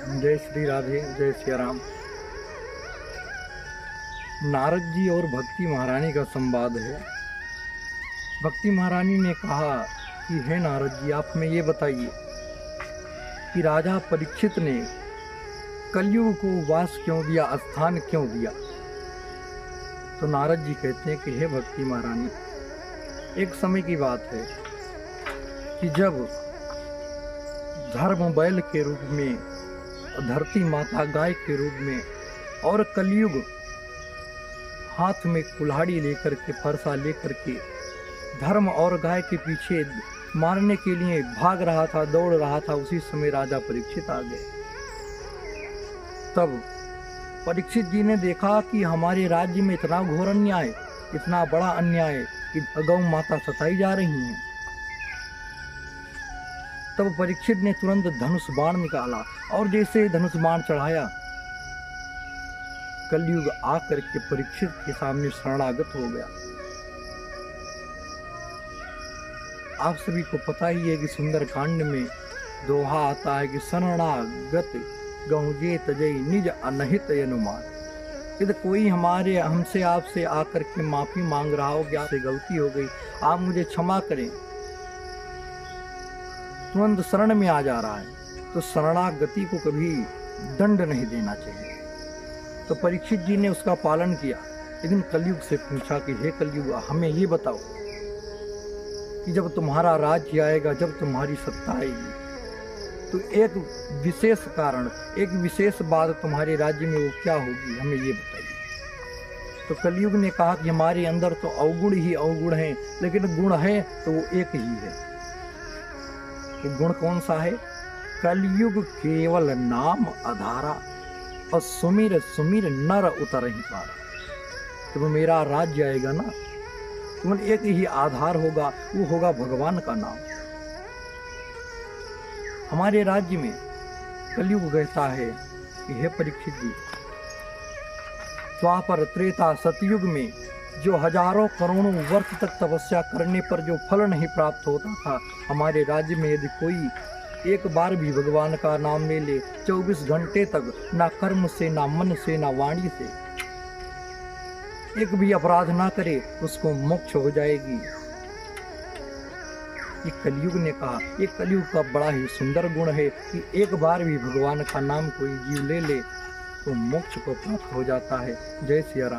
जय श्री राधे, जय सिया राम। नारद जी और भक्ति महारानी का संवाद है। भक्ति महारानी ने कहा कि हे नारद जी, आप हमें ये बताइए कि राजा परीक्षित ने कलयुग को वास क्यों दिया, स्थान क्यों दिया। तो नारद जी कहते हैं कि हे भक्ति महारानी, एक समय की बात है कि जब धर्म बैल के रूप में, धरती माता गाय के रूप में और कलयुग हाथ में कुल्हाड़ी लेकर के, फरसा लेकर के धर्म और गाय के पीछे मारने के लिए भाग रहा था, दौड़ रहा था, उसी समय राजा परीक्षित आ गए। तब परीक्षित जी ने देखा कि हमारे राज्य में इतना घोर अन्याय, इतना बड़ा अन्याय कि गौ माता सताई जा रही हैं। तब परीक्षित ने तुरंत धनुष बाण निकाला और जैसे धनुष बाण चढ़ाया, कलयुग आकर के परीक्षित के सामने शरणागत हो गया। आप सभी को पता ही है कि सुंदर कांड में दोहा आता है कि शरणागत गहुजे तजय निज अनहित अनुमान। यदि कोई हमसे आपसे आकर के माफी मांग रहा हो कि आपसे गलती हो गई, आप मुझे क्षमा करें, तुरंत शरण में आ जा रहा है, तो शरणागति को कभी दंड नहीं देना चाहिए। तो परीक्षित जी ने उसका पालन किया, लेकिन कलयुग से पूछा कि हे कलयुग, हमें ये बताओ कि जब तुम्हारा राज्य आएगा, जब तुम्हारी सत्ता आएगी, तो एक विशेष कारण, एक विशेष बात तुम्हारे राज्य में वो क्या होगी, हमें ये बताइए। तो कलयुग ने कहा कि हमारे अंदर तो अवगुण ही अवगुण हैं, लेकिन गुण है तो वो एक ही है। तो गुण कौन सा है? कलयुग केवल नाम आधारा और सुमिर सुमिर नर उतर ही पारा। जब मेरा राज्य आएगा ना, तो एक ही आधार होगा, वो होगा भगवान का नाम। हमारे राज्य में कलयुग कहता है कि हे परीक्षित जी, द्वापर त्रेता सतयुग में जो हजारों करोड़ों वर्ष तक तपस्या करने पर जो फल नहीं प्राप्त होता था, हमारे राज्य में यदि कोई एक बार भी भगवान का नाम ले ले, 24 घंटे तक, ना कर्म से, ना मन से, ना वाणी से एक भी अपराध ना करे, उसको मोक्ष हो जाएगी। ये कलयुग ने कहा। ये कलयुग का बड़ा ही सुंदर गुण है कि एक बार भी भगवान का नाम कोई जीव ले ले तो मोक्ष को प्राप्त हो जाता है। जय सिया राम।